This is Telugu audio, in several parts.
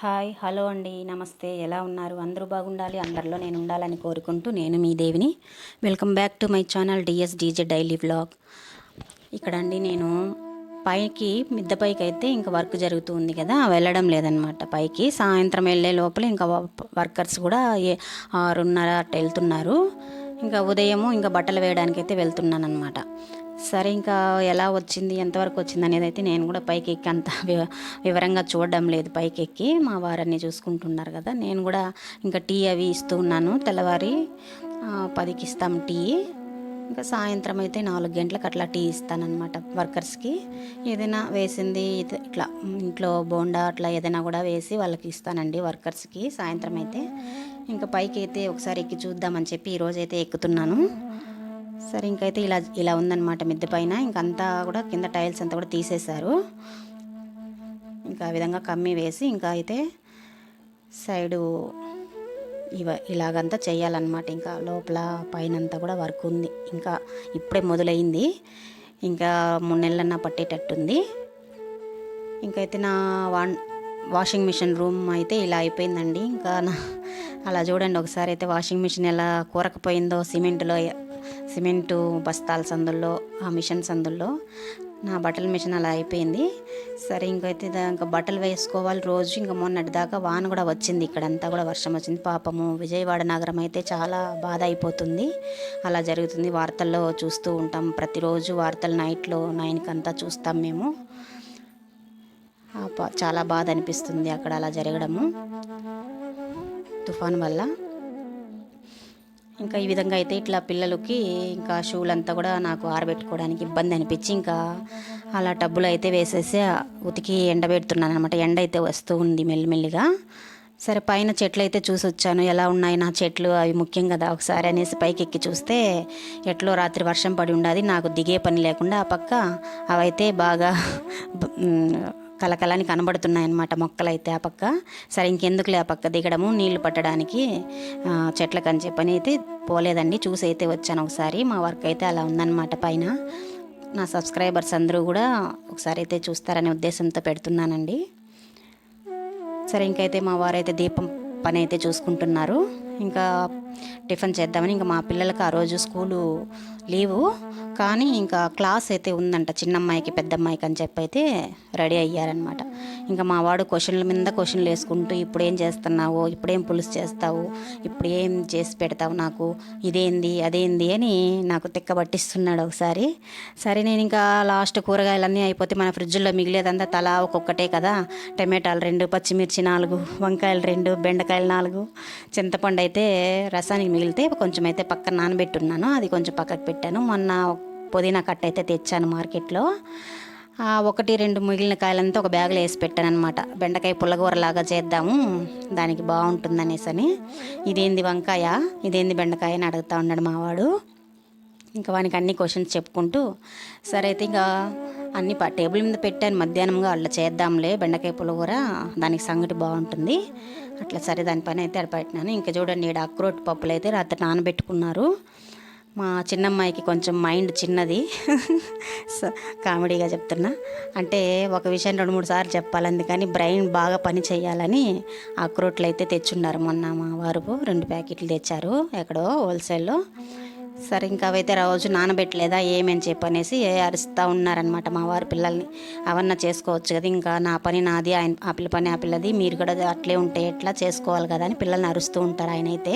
హాయ్ హలో అండి, నమస్తే. ఎలా ఉన్నారు? అందరూ బాగుండాలి, అందరిలో నేను ఉండాలని కోరుకుంటూ నేను మీ దేవిని. Welcome back to my channel DJ daily vlog. ఇక్కడ అండి నేను పైకి మిద్దె పైకి అయితే ఇంకా వర్క్ జరుగుతూ ఉంది కదా, వెళ్ళడం లేదనమాట పైకి. సాయంత్రం వెళ్ళే లోపల ఇంకా వర్కర్స్ కూడా 6:30 అట్ట వెళ్తున్నారు. ఇంకా ఉదయము ఇంకా బట్టలు వేయడానికి అయితే వెళ్తున్నాను అనమాట. సరే, ఇంకా ఎలా వచ్చింది, ఎంతవరకు వచ్చింది అనేది అయితే నేను కూడా పైకి ఎక్కి అంత వివరంగా చూడడం లేదు. పైకి ఎక్కి మా వారన్నీ చూసుకుంటున్నారు కదా, నేను కూడా ఇంకా టీ అవి ఇస్తూ ఉన్నాను. తెల్లవారి 10కి ఇస్తాం టీ. ఇంకా సాయంత్రం అయితే 4 గంటలకు అట్లా టీ ఇస్తానన్నమాట వర్కర్స్కి. ఏదైనా వేసింది ఇట్లా ఇంట్లో బోండా అట్లా ఏదైనా కూడా వేసి వాళ్ళకి ఇస్తానండి వర్కర్స్కి సాయంత్రం అయితే. ఇంకా పైకి అయితే ఒకసారి ఎక్కి చూద్దామని చెప్పి ఈరోజైతే ఎక్కుతున్నాను. సరే, ఇంకైతే ఇలా ఉందన్నమాట మిద్దె పైన. ఇంకంతా కూడా కింద టైల్స్ అంతా కూడా తీసేశారు. ఇంకా ఆ విధంగా కమ్మి వేసి ఇంకా అయితే సైడు ఇలాగంతా చేయాలన్నమాట. ఇంకా లోపల పైన అంతా కూడా వర్క్ ఉంది. ఇంకా ఇప్పుడే మొదలైంది. ఇంకా 3 నెలలన్నా పట్టేటట్టుంది. ఇంకైతే నా వాషింగ్ మిషన్ రూమ్ అయితే ఇలా అయిపోయిందండి. ఇంకా అలా చూడండి ఒకసారి అయితే వాషింగ్ మిషన్ ఎలా కూరకపోయిందో సిమెంటు బస్తాల సందుల్లో, ఆ మిషన్ సందుల్లో నా బట్టల మిషన్ అలా అయిపోయింది. సరే, ఇంకైతే ఇంకా బట్టలు వేసుకోవాలి రోజు. ఇంకా మొన్నటి దాకా వాన కూడా వచ్చింది, ఇక్కడంతా కూడా వర్షం వచ్చింది. పాపము విజయవాడ నగరం అయితే చాలా బాధ అయిపోతుంది. అలా జరుగుతుంది, వార్తల్లో చూస్తూ ఉంటాం ప్రతిరోజు. వార్తలు నైట్లో 9కి అంతా చూస్తాం మేము. చాలా బాధ అనిపిస్తుంది అక్కడ అలా జరగడము తుఫాను వల్ల. ఇంకా ఈ విధంగా అయితే ఇట్లా పిల్లలకి ఇంకా షూలంతా కూడా నాకు ఆరబెట్టుకోవడానికి ఇబ్బంది అనిపించి ఇంకా అలా టబ్బులు అయితే వేసేసి ఉతికి ఎండబెడుతున్నాను అనమాట. ఎండ అయితే వస్తూ ఉంది మెల్లిమెల్లిగా. సరే, పైన చెట్లు అయితే చూసి వచ్చాను, ఎలా ఉన్నాయి నా చెట్లు, అవి ముఖ్యం కదా ఒకసారి అనేసి పైకి ఎక్కి చూస్తే ఎట్లో రాత్రి వర్షం పడి ఉండదు. నాకు దిగే పని లేకుండా ఆ పక్క అవైతే బాగా కలకలని కనబడుతున్నాయన్నమాట మొక్కలైతే ఆ పక్క. సరే, ఇంకెందుకులే ఆ పక్క దిగడము, నీళ్లు పట్టడానికి చెట్లకు అని చెప్పని అయితే పోలేదండి. చూసి అయితే వచ్చాను ఒకసారి. మా వర్క్ అయితే అలా ఉందన్నమాట పైన. నా సబ్స్క్రైబర్స్ అందరూ కూడా ఒకసారి అయితే చూస్తారనే ఉద్దేశంతో పెడుతున్నానండి. సరే, ఇంకైతే మా వారైతే దీపం పని అయితే చూసుకుంటున్నారు. ఇంకా టిఫిన్ చేద్దామని. ఇంకా మా పిల్లలకి ఆ రోజు స్కూలు లీవు, కానీ ఇంకా క్లాస్ అయితే ఉందంట చిన్నమ్మాయికి పెద్దమ్మాయికి అని చెప్పి అయితే రెడీ అయ్యారనమాట. ఇంకా మా వాడు క్వశ్చన్ల మీద క్వశ్చన్లు వేసుకుంటూ, ఇప్పుడేం చేస్తున్నావు, ఇప్పుడేం పులుసు చేస్తావు, ఇప్పుడు ఏం చేసి పెడతావు నాకు, ఇదేంది అదేంది అని నాకు తిక్క పట్టిస్తున్నాడు ఒకసారి. సరే, నేను ఇంకా లాస్ట్ కూరగాయలన్నీ అయిపోతే మన ఫ్రిడ్జ్లో మిగిలేదంతా తలా ఒక్కొక్కటే కదా. టమాటాలు 2, పచ్చిమిర్చి 4, వంకాయలు 2, బెండకాయలు 4, చింతపండు అయితే రసానికి మిగిలితే కొంచెం అయితే పక్కన నానబెట్టున్నాను, అది కొంచెం పక్కకు పెట్టాను. మొన్న పుదీనా కట్ట అయితే తెచ్చాను మార్కెట్లో. 1-2 మిగిలిన కాయలంతా ఒక బ్యాగ్లో వేసి పెట్టాను అనమాట. బెండకాయ పుల్లగూరలాగా చేద్దాము, దానికి బాగుంటుందనేసి అని. ఇదేంది వంకాయ, ఇదేంది బెండకాయ అని అడుగుతూ ఉన్నాడు మావాడు. ఇంకా వానికి అన్ని క్వశ్చన్స్ చెప్పుకుంటూ సరే అయితే ఇంకా అన్ని టేబుల్ మీద పెట్టాను. మధ్యాహ్నంగా అట్లా చేద్దాంలే బెండకాయ పులిహోర, దానికి సంగటి బాగుంటుంది అట్లా. సరే, దానిపైన అయితే అడపెట్టినాను. ఇంకా చూడండి, ఇక్కడ అక్రోట్ పప్పులు అయితే రాత్రి నానబెట్టుకున్నారు. మా చిన్నమ్మాయికి కొంచెం మైండ్ చిన్నది కామెడీగా చెప్తున్నా. అంటే ఒక విషయం 2-3 సార్లు చెప్పాలి, అందుకని బ్రెయిన్ బాగా పని చేయాలని అక్రోట్లు అయితే తెచ్చున్నారు. మొన్న మా వారు 2 ప్యాకెట్లు తెచ్చారు ఎక్కడో హోల్సేల్లో. సరే, ఇంకా అవైతే రోజు నానబెట్టలేదా ఏమని చెప్పనేసి అరుస్తూ ఉన్నారనమాట మా వారు పిల్లల్ని. అవన్నా చేసుకోవచ్చు కదా, ఇంకా నా పని నాది, ఆ పిల్ల పని ఆ పిల్లది, మీరు కూడా అట్లే ఉంటే ఎట్లా చేసుకోవాలి కదా అని పిల్లల్ని అరుస్తూ ఉంటారు. ఆయన అయితే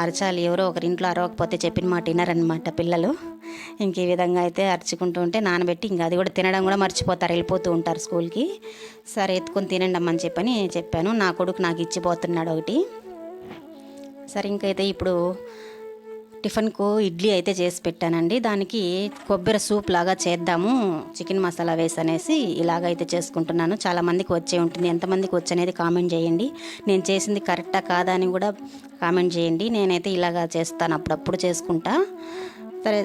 అరచాలి, ఎవరో ఒకరి ఇంట్లో అరవకపోతే చెప్పిన మాట వినరనమాట పిల్లలు. ఇంక ఈ విధంగా అయితే అరుచుకుంటూ ఉంటే నానబెట్టి ఇంకా అది కూడా తినడం కూడా మర్చిపోతారు, వెళ్ళిపోతూ ఉంటారు స్కూల్కి. సరే, ఎత్తుకొని తినండి అమ్మని చెప్పని చెప్పాను. నా కొడుకు నాకు ఇచ్చిపోతున్నాడు ఒకటి. సరే, ఇంకైతే ఇప్పుడు టిఫిన్కు ఇడ్లీ అయితే చేసి పెట్టానండి. దానికి కొబ్బరి సూప్ లాగా చేద్దాము చికెన్ మసాలా వేసి అనేసి ఇలాగైతే చేసుకుంటున్నాను. చాలామందికి వచ్చే ఉంటుంది, ఎంతమందికి వచ్చనేది కామెంట్ చేయండి. నేను చేసింది కరెక్టా కాదా అని కూడా కామెంట్ చేయండి. నేనైతే ఇలాగా చేస్తాను, అప్పుడప్పుడు చేసుకుంటా. సరే,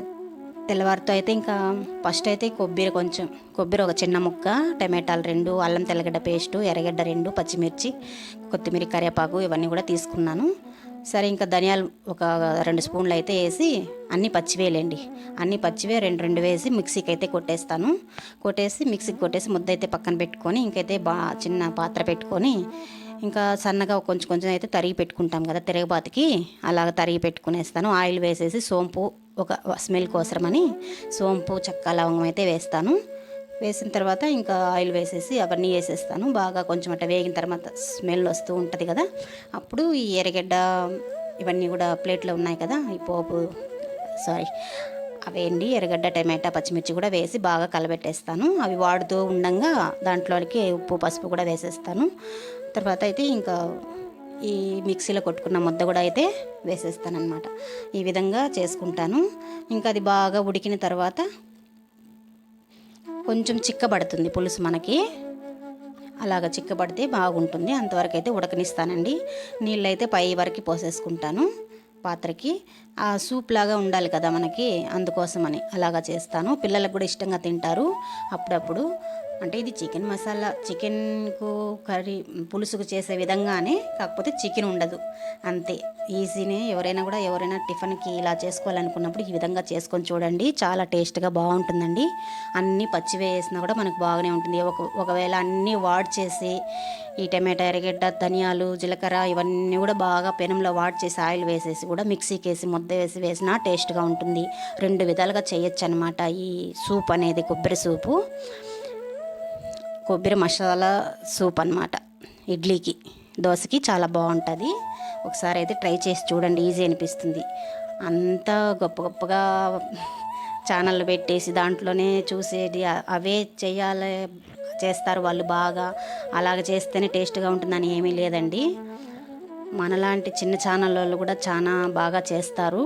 తెల్లవారితో అయితే ఇంకా ఫస్ట్ అయితే కొబ్బరి ఒక చిన్న ముక్క, టమాటాలు 2, అల్లం తెల్లగడ్డ పేస్టు, ఎర్రగడ్డ 2, పచ్చిమిర్చి, కొత్తిమీర, కరివేపాకు ఇవన్నీ కూడా తీసుకున్నాను. సరే, ఇంకా ధనియాలు ఒక 2 స్పూన్లు అయితే వేసి, అన్నీ పచ్చివేలేండి, అన్నీ పచ్చివే 2 వేసి మిక్సీకి అయితే కొట్టేసి మిక్సీకి కొట్టేసి ముద్ద అయితే పక్కన పెట్టుకొని, ఇంకైతే చిన్న పాత్ర పెట్టుకొని ఇంకా సన్నగా కొంచెం కొంచెం అయితే తరిగి పెట్టుకుంటాం కదా తిరగబాతికి, అలాగ తరిగి పెట్టుకునేస్తాను. ఆయిల్ వేసేసి సోంపు ఒక స్మెల్ కోసమని సోంపు చెక్క లవంగం అయితే వేస్తాను. వేసిన తర్వాత ఇంకా ఆయిల్ వేసేసి అవన్నీ వేసేస్తాను. బాగా కొంచెం అట్లా వేగిన తర్వాత స్మెల్ వస్తూ ఉంటుంది కదా, అప్పుడు ఈ ఎర్రగడ్డ ఇవన్నీ కూడా ప్లేట్లో ఉన్నాయి కదా, ఈ పోపు అవేండి ఎర్రగడ్డ టమాటా పచ్చిమిర్చి కూడా వేసి బాగా కలబెట్టేస్తాను. అవి వాడుతూ ఉండంగా దాంట్లోకి ఉప్పు పసుపు కూడా వేసేస్తాను. తర్వాత అయితే ఇంకా ఈ మిక్సీలో కొట్టుకున్న ముద్ద కూడా అయితే వేసేస్తాను అనమాట. ఈ విధంగా చేసుకుంటాను. ఇంకా అది బాగా ఉడికిన తర్వాత కొంచెం చిక్కబడుతుంది పులుసు మనకి, అలాగ చిక్కబడితే బాగుంటుంది. అంతవరకు అయితే ఉడకనిస్తానండి. నీళ్ళైతే పై వరకు పోసేసుకుంటాను పాత్రకి. ఆ సూప్ లాగా ఉండాలి కదా మనకి, అందుకోసమని అలాగా చేస్తాను. పిల్లలకు కూడా ఇష్టంగా తింటారు అప్పుడప్పుడు. అంటే ఇది చికెన్ మసాలా, చికెన్కు కర్రీ పులుసుకు చేసే విధంగానే, కాకపోతే చికెన్ ఉండదు అంతే. ఈజీనే. ఎవరైనా టిఫిన్కి ఇలా చేసుకోవాలనుకున్నప్పుడు ఈ విధంగా చేసుకొని చూడండి, చాలా టేస్ట్గా బాగుంటుందండి. అన్నీ పచ్చివే వేసినా కూడా మనకు బాగానే ఉంటుంది. ఒకవేళ అన్నీ వాడ్ చేసి ఈ టమాటా ఎర్రగడ్డ ధనియాలు జీలకర్ర ఇవన్నీ కూడా బాగా పెనంలో వాడ్ చేసి ఆయిల్ వేసేసి కూడా మిక్సీకి వేసి ముద్ద వేసినా టేస్ట్గా ఉంటుంది. 2 విధాలుగా చేయొచ్చు అనమాట ఈ సూప్ అనేది. కొబ్బరి మసాలా సూప్ అనమాట. ఇడ్లీకి దోశకి చాలా బాగుంటుంది. ఒకసారి అయితే ట్రై చేసి చూడండి, ఈజీ అనిపిస్తుంది. అంతా గొప్పగా ఛానళ్ళు పెట్టేసి దాంట్లోనే చూసేది అవే చేస్తారు వాళ్ళు బాగా. అలాగ చేస్తేనే టేస్ట్గా ఉంటుందని ఏమీ లేదండి. మనలాంటి చిన్న ఛానల్ వాళ్ళు కూడా చాలా బాగా చేస్తారు.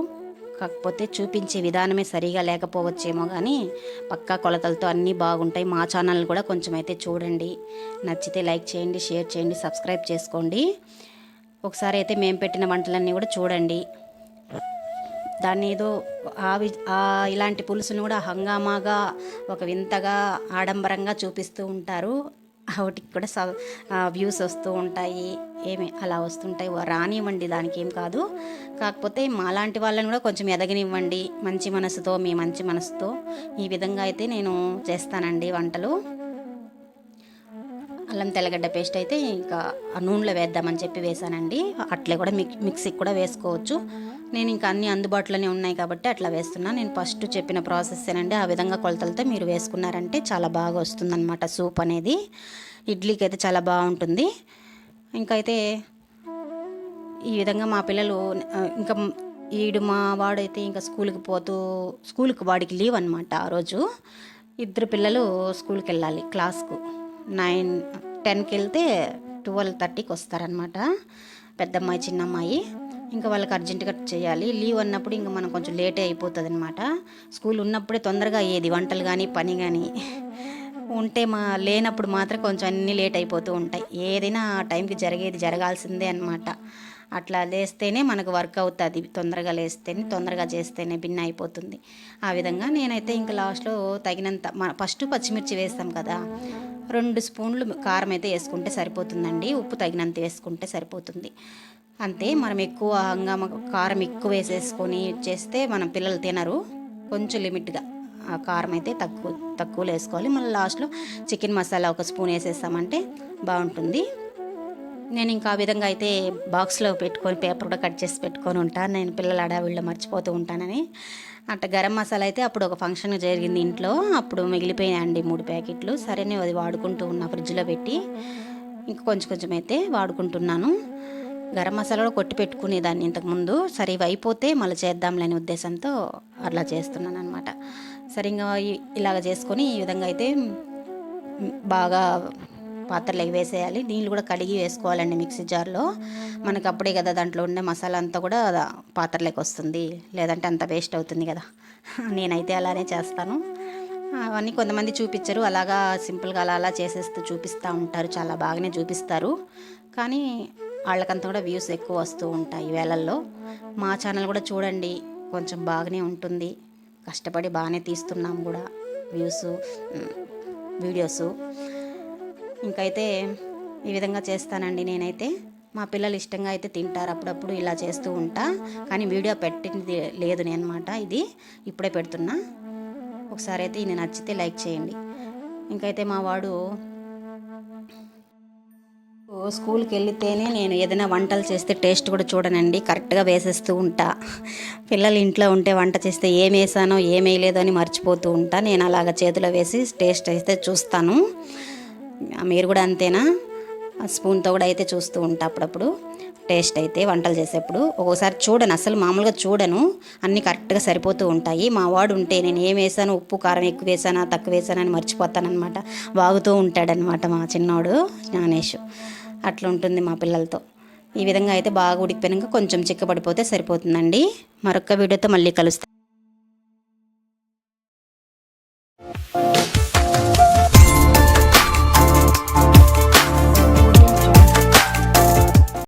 కాకపోతే చూపించే విధానమే సరిగా లేకపోవచ్చేమో, కానీ పక్కా కొలతలతో అన్నీ బాగుంటాయి. మా ఛానల్ కూడా కొంచెం అయితే చూడండి. నచ్చితే లైక్ చేయండి, షేర్ చేయండి, సబ్స్క్రైబ్ చేసుకోండి. ఒకసారి అయితే మేము పెట్టిన వంటలన్నీ కూడా చూడండి. దాన్ని ఏదో ఇలాంటి పులుసును కూడా హంగామాగా ఒక వింతగా ఆడంబరంగా చూపిస్తూ ఉంటారు. వాటికి కూడా వ్యూస్ వస్తూ ఉంటాయి. ఏమి అలా వస్తుంటాయి, రానివ్వండి, దానికి ఏం కాదు. కాకపోతే మాలాంటి వాళ్ళని కూడా కొంచెం ఎదగనివ్వండి మంచి మనసుతో. మీ మంచి మనసుతో ఈ విధంగా అయితే నేను చేస్తానండి వంటలు. అల్లం తెల్లగడ్డ పేస్ట్ అయితే ఇంకా ఆ నూనెలో వేద్దామని చెప్పి వేసానండి. అట్లే కూడా మిక్సీకి కూడా వేసుకోవచ్చు. నేను ఇంకా అన్నీ అందుబాటులోనే ఉన్నాయి కాబట్టి అట్లా వేస్తున్నాను. నేను ఫస్ట్ చెప్పిన ప్రాసెస్ ఏనండి, ఆ విధంగా కొలతలతో మీరు వేసుకున్నారంటే చాలా బాగా వస్తుందన్నమాట సూప్ అనేది. ఇడ్లీకి అయితే చాలా బాగుంటుంది. ఇంకైతే ఈ విధంగా మా పిల్లలు ఇంకా మా వాడైతే ఇంకా స్కూల్కి వాడికి లీవ్ అనమాట. ఆ రోజు 2 పిల్లలు స్కూల్కి వెళ్ళాలి క్లాస్కు. 10కి వెళ్తే 12:30కి వస్తారనమాట, పెద్దమ్మాయి చిన్నమ్మాయి. ఇంకా వాళ్ళకి అర్జెంటుగా చేయాలి. లీవ్ అన్నప్పుడు ఇంకా మనం కొంచెం లేటే అయిపోతుంది అనమాట. స్కూల్ ఉన్నప్పుడే తొందరగా అయ్యేది వంటలు కానీ పని కానీ. లేనప్పుడు మాత్రం కొంచెం అన్నీ లేట్ అయిపోతూ ఉంటాయి. ఏదైనా ఆ టైంకి జరగాల్సిందే అనమాట. అట్లా లేస్తేనే మనకు వర్క్ అవుతుంది. తొందరగా లేస్తేనే, తొందరగా చేస్తేనే భిన్న అయిపోతుంది. ఆ విధంగా నేనైతే ఇంకా లాస్ట్లో తగినంత ఫస్ట్ పచ్చిమిర్చి వేస్తాం కదా, 2 స్పూన్లు కారం అయితే వేసుకుంటే సరిపోతుందండి. ఉప్పు తగినంత వేసుకుంటే సరిపోతుంది అంతే. మనం ఎక్కువ కారం ఎక్కువ వేసేసుకొని చేస్తే మన పిల్లలు తినరు. కొంచెం లిమిట్గా ఆ కారం అయితే తక్కువలో వేసుకోవాలి. మళ్ళీ లాస్ట్లో చికెన్ మసాలా 1 స్పూన్ వేసేస్తామంటే బాగుంటుంది. నేను ఇంకా ఆ విధంగా అయితే బాక్స్లో పెట్టుకొని పేపర్ కూడా కట్ చేసి పెట్టుకొని ఉంటాను. నేను పిల్లల అడావిళ్ళలో మర్చిపోతూ ఉంటానని. అట్లా గరం మసాలా అయితే అప్పుడు ఒక ఫంక్షన్ జరిగింది ఇంట్లో, అప్పుడు మిగిలిపోయాయండి 3 ప్యాకెట్లు. సరేనే అది వాడుకుంటూ ఉన్నా ఫ్రిడ్జ్లో పెట్టి. ఇంకా కొంచెం అయితే వాడుకుంటున్నాను. గరం మసాలా కూడా కొట్టి పెట్టుకునేదాన్ని ఇంతకుముందు. సరే ఇవి అయిపోతే మళ్ళీ చేద్దాంలేని ఉద్దేశంతో అట్లా చేస్తున్నాను అనమాట. సరిగ్గా ఇలాగ చేసుకొని ఈ విధంగా అయితే బాగా పాత్రలోకి వేసేయాలి. నీళ్ళు కూడా కడిగి వేసుకోవాలండి మిక్సీ జార్లో. మనకు అప్పుడే కదా దాంట్లో ఉండే మసాలా అంతా కూడా పాత్రలోకి వస్తుంది, లేదంటే అంత వేస్ట్ అవుతుంది కదా. నేనైతే అలానే చేస్తాను. అవన్నీ కొంతమంది చూపించరు, అలాగా సింపుల్గా అలా చేసేస్తూ చూపిస్తూ ఉంటారు. చాలా బాగానే చూపిస్తారు, కానీ వాళ్ళకంతా కూడా వ్యూస్ ఎక్కువ వస్తూ ఉంటాయి వేళల్లో. మా ఛానల్ కూడా చూడండి, కొంచెం బాగానే ఉంటుంది. కష్టపడి బాగానే తీస్తున్నాం కూడా వీడియోసు. ఇంకైతే ఈ విధంగా చేస్తానండి నేనైతే. మా పిల్లలు ఇష్టంగా అయితే తింటారు. అప్పుడప్పుడు ఇలా చేస్తూ ఉంటా, కానీ వీడియో పెట్టింది లేదు నేను అనమాట. ఇది ఇప్పుడే పెడుతున్నా. ఒకసారి అయితే ఇది నచ్చితే లైక్ చేయండి. ఇంకైతే మా వాడు స్కూల్కి వెళితేనే నేను ఏదైనా వంటలు చేస్తే టేస్ట్ కూడా చూడనండి, కరెక్ట్గా వేసేస్తూ ఉంటా. పిల్లలు ఇంట్లో ఉంటే వంట చేస్తే ఏం వేసానో ఏం వేయలేదో అని మర్చిపోతూ ఉంటా. నేను అలాగ చేతిలో వేసి టేస్ట్ అయితే చూస్తాను. మీరు కూడా అంతేనా? స్పూన్తో కూడా అయితే చూస్తూ ఉంటా అప్పుడప్పుడు టేస్ట్ అయితే వంటలు చేసేప్పుడు. ఒక్కోసారి చూడను, అసలు మామూలుగా చూడను, అన్నీ కరెక్ట్గా సరిపోతూ ఉంటాయి. మా వాడు ఉంటే నేను ఏం వేసాను, ఉప్పు కారం ఎక్కువ వేసానా తక్కువ వేసానా అని మర్చిపోతానమాట. వాగుతూ ఉంటాడనమాట మా చిన్నోడు జ్ఞానేష్. అట్లా ఉంటుంది మా పిల్లలతో. ఈ విధంగా అయితే బాగా ఉడికిపోయాక కొంచెం చిక్కబడిపోతే సరిపోతుందండి. మరొక వీడియోతో మళ్ళీ కలుస్తాను.